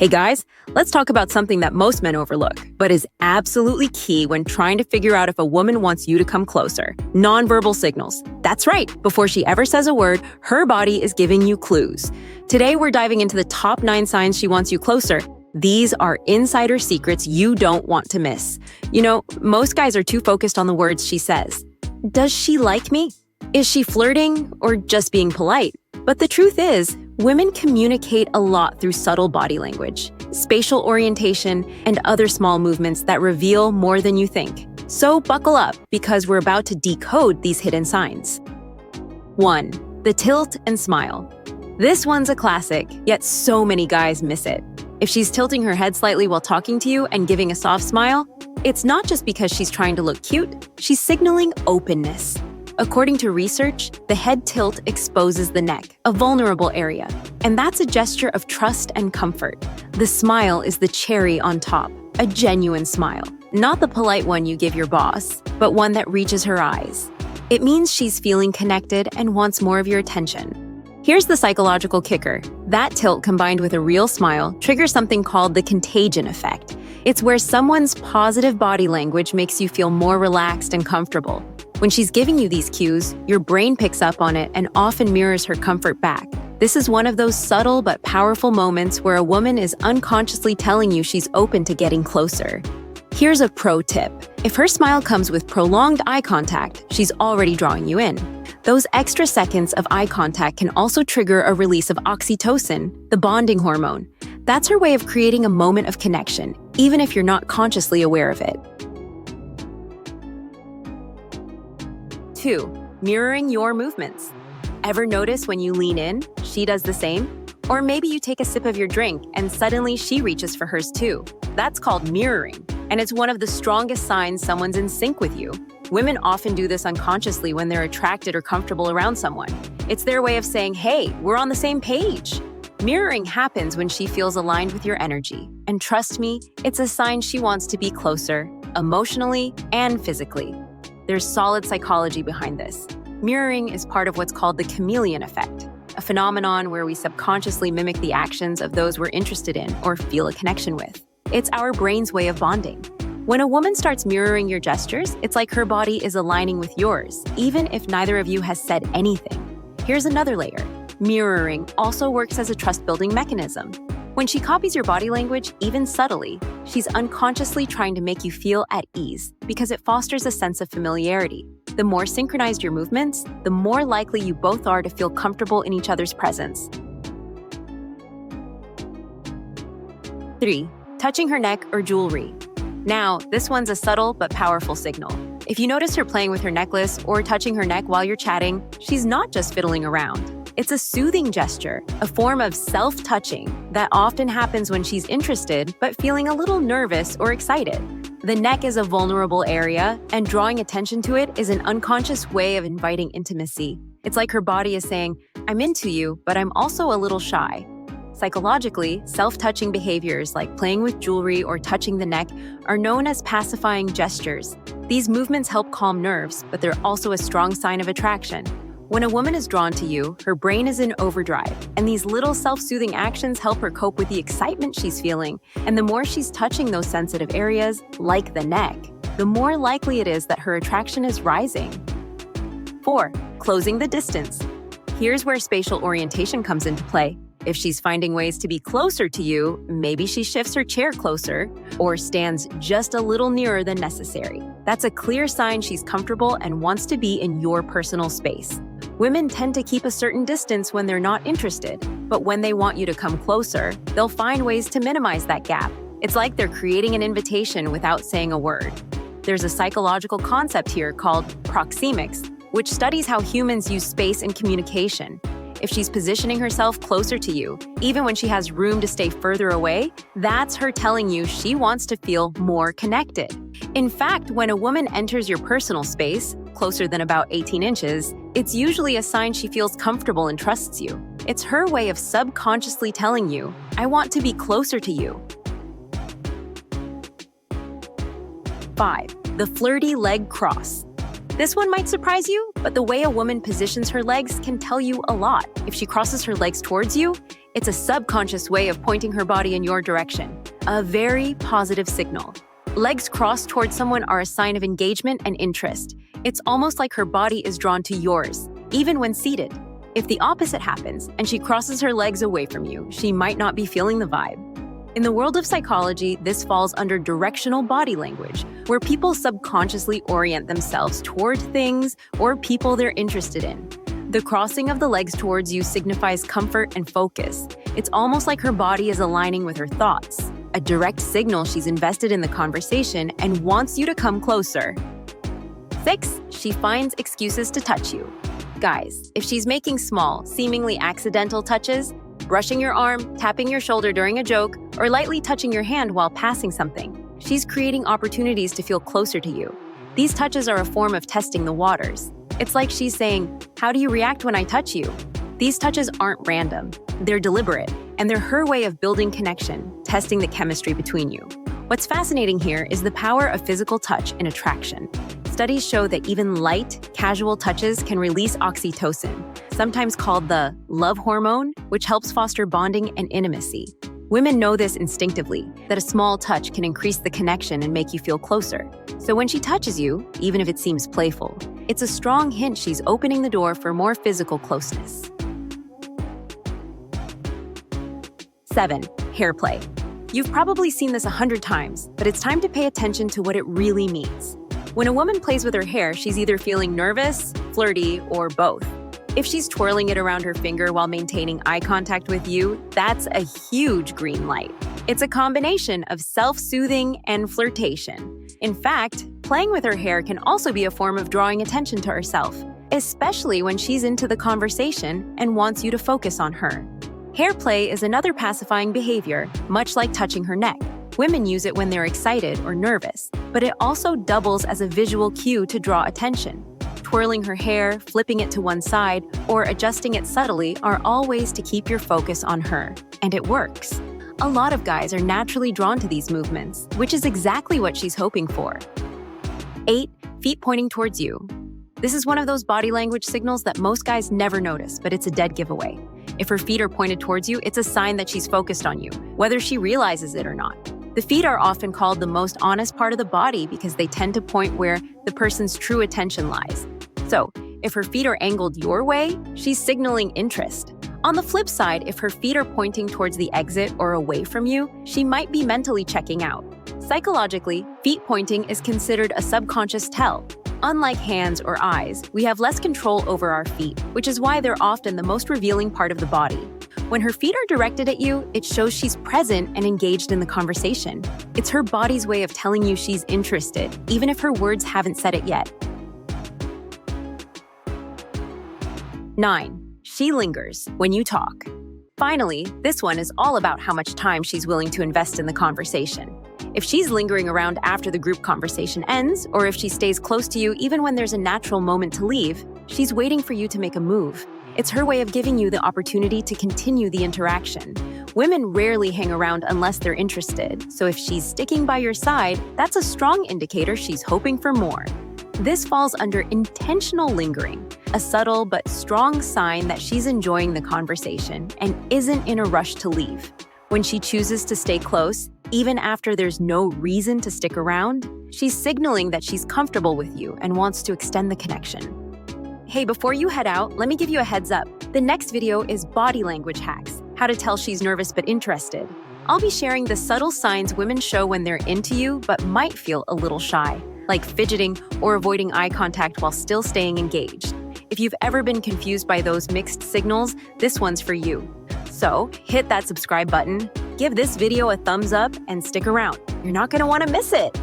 Hey guys, let's talk about something that most men overlook, but is absolutely key when trying to figure out if a woman wants you to come closer. Nonverbal signals. That's right, before she ever says a word, her body is giving you clues. Today we're diving into the top 9 signs she wants you closer. These are insider secrets you don't want to miss. You know, most guys are too focused on the words she says. Does she like me? Is she flirting or just being polite? But the truth is, women communicate a lot through subtle body language, spatial orientation, and other small movements that reveal more than you think. So buckle up, because we're about to decode these hidden signs. 1. The tilt and smile. This one's a classic, yet so many guys miss it. If she's tilting her head slightly while talking to you and giving a soft smile, it's not just because she's trying to look cute, she's signaling openness. According to research, the head tilt exposes the neck, a vulnerable area, and that's a gesture of trust and comfort. The smile is the cherry on top, a genuine smile, not the polite one you give your boss, but one that reaches her eyes. It means she's feeling connected and wants more of your attention. Here's the psychological kicker. That tilt combined with a real smile triggers something called the contagion effect. It's where someone's positive body language makes you feel more relaxed and comfortable. When she's giving you these cues, your brain picks up on it and often mirrors her comfort back. This is one of those subtle but powerful moments where a woman is unconsciously telling you she's open to getting closer. Here's a pro tip. If her smile comes with prolonged eye contact, she's already drawing you in. Those extra seconds of eye contact can also trigger a release of oxytocin, the bonding hormone. That's her way of creating a moment of connection, even if you're not consciously aware of it. 2. Mirroring your movements. Ever notice when you lean in, she does the same? Or maybe you take a sip of your drink and suddenly she reaches for hers too. That's called mirroring, and it's one of the strongest signs someone's in sync with you. Women often do this unconsciously when they're attracted or comfortable around someone. It's their way of saying, hey, we're on the same page. Mirroring happens when she feels aligned with your energy. And trust me, it's a sign she wants to be closer, emotionally and physically. There's solid psychology behind this. Mirroring is part of what's called the chameleon effect, a phenomenon where we subconsciously mimic the actions of those we're interested in or feel a connection with. It's our brain's way of bonding. When a woman starts mirroring your gestures, it's like her body is aligning with yours, even if neither of you has said anything. Here's another layer. Mirroring also works as a trust-building mechanism. When she copies your body language, even subtly, she's unconsciously trying to make you feel at ease because it fosters a sense of familiarity. The more synchronized your movements, the more likely you both are to feel comfortable in each other's presence. 3. Touching her neck or jewelry. Now, this one's a subtle but powerful signal. If you notice her playing with her necklace or touching her neck while you're chatting, she's not just fiddling around. It's a soothing gesture, a form of self-touching that often happens when she's interested but feeling a little nervous or excited. The neck is a vulnerable area, and drawing attention to it is an unconscious way of inviting intimacy. It's like her body is saying, I'm into you, but I'm also a little shy. Psychologically, self-touching behaviors like playing with jewelry or touching the neck are known as pacifying gestures. These movements help calm nerves, but they're also a strong sign of attraction. When a woman is drawn to you, her brain is in overdrive, and these little self-soothing actions help her cope with the excitement she's feeling. And the more she's touching those sensitive areas, like the neck, the more likely it is that her attraction is rising. 4. Closing the distance. Here's where spatial orientation comes into play. If she's finding ways to be closer to you, maybe she shifts her chair closer or stands just a little nearer than necessary. That's a clear sign she's comfortable and wants to be in your personal space. Women tend to keep a certain distance when they're not interested, but when they want you to come closer, they'll find ways to minimize that gap. It's like they're creating an invitation without saying a word. There's a psychological concept here called proxemics, which studies how humans use space in communication. If she's positioning herself closer to you, even when she has room to stay further away, that's her telling you she wants to feel more connected. In fact, when a woman enters your personal space, closer than about 18 inches, it's usually a sign she feels comfortable and trusts you. It's her way of subconsciously telling you, I want to be closer to you. 5. The flirty leg cross. This one might surprise you, but the way a woman positions her legs can tell you a lot. If she crosses her legs towards you, It's a subconscious way of pointing her body in your direction. A very positive signal. Legs crossed towards someone are a sign of engagement and interest. It's almost like her body is drawn to yours, even when seated. If the opposite happens and she crosses her legs away from you, she might not be feeling the vibe. In the world of psychology, this falls under directional body language, where people subconsciously orient themselves toward things or people they're interested in. The crossing of the legs towards you signifies comfort and focus. It's almost like her body is aligning with her thoughts, a direct signal she's invested in the conversation and wants you to come closer. 6. She finds excuses to touch you. Guys, if she's making small, seemingly accidental touches, brushing your arm, tapping your shoulder during a joke, or lightly touching your hand while passing something, she's creating opportunities to feel closer to you. These touches are a form of testing the waters. It's like she's saying, "How do you react when I touch you?" These touches aren't random. They're deliberate, and they're her way of building connection, testing the chemistry between you. What's fascinating here is the power of physical touch in attraction. Studies show that even light, casual touches can release oxytocin, sometimes called the love hormone, which helps foster bonding and intimacy. Women know this instinctively, that a small touch can increase the connection and make you feel closer. So when she touches you, even if it seems playful, it's a strong hint she's opening the door for more physical closeness. 7. Hair play. You've probably seen this 100 times, but it's time to pay attention to what it really means. When a woman plays with her hair, she's either feeling nervous, flirty, or both. If she's twirling it around her finger while maintaining eye contact with you, that's a huge green light. It's a combination of self-soothing and flirtation. In fact, playing with her hair can also be a form of drawing attention to herself, especially when she's into the conversation and wants you to focus on her. Hair play is another pacifying behavior, much like touching her neck. Women use it when they're excited or nervous, but it also doubles as a visual cue to draw attention. Twirling her hair, flipping it to one side, or adjusting it subtly are all ways to keep your focus on her. And it works. A lot of guys are naturally drawn to these movements, which is exactly what she's hoping for. 8. Feet pointing towards you. This is one of those body language signals that most guys never notice, but it's a dead giveaway. If her feet are pointed towards you, it's a sign that she's focused on you, whether she realizes it or not. The feet are often called the most honest part of the body because they tend to point where the person's true attention lies. So, if her feet are angled your way, she's signaling interest. On the flip side, if her feet are pointing towards the exit or away from you, she might be mentally checking out. Psychologically, feet pointing is considered a subconscious tell. Unlike hands or eyes, we have less control over our feet, which is why they're often the most revealing part of the body. When her feet are directed at you, it shows she's present and engaged in the conversation. It's her body's way of telling you she's interested, even if her words haven't said it yet. 9. She lingers when you talk. Finally, this one is all about how much time she's willing to invest in the conversation. If she's lingering around after the group conversation ends, or if she stays close to you even when there's a natural moment to leave, she's waiting for you to make a move. It's her way of giving you the opportunity to continue the interaction. Women rarely hang around unless they're interested, so if she's sticking by your side, that's a strong indicator she's hoping for more. This falls under intentional lingering, a subtle but strong sign that she's enjoying the conversation and isn't in a rush to leave. When she chooses to stay close, even after there's no reason to stick around, she's signaling that she's comfortable with you and wants to extend the connection. Hey, before you head out, let me give you a heads up. The next video is body language hacks, how to tell she's nervous but interested. I'll be sharing the subtle signs women show when they're into you but might feel a little shy, like fidgeting or avoiding eye contact while still staying engaged. If you've ever been confused by those mixed signals, this one's for you. So hit that subscribe button, give this video a thumbs up, and stick around. You're not going to want to miss it.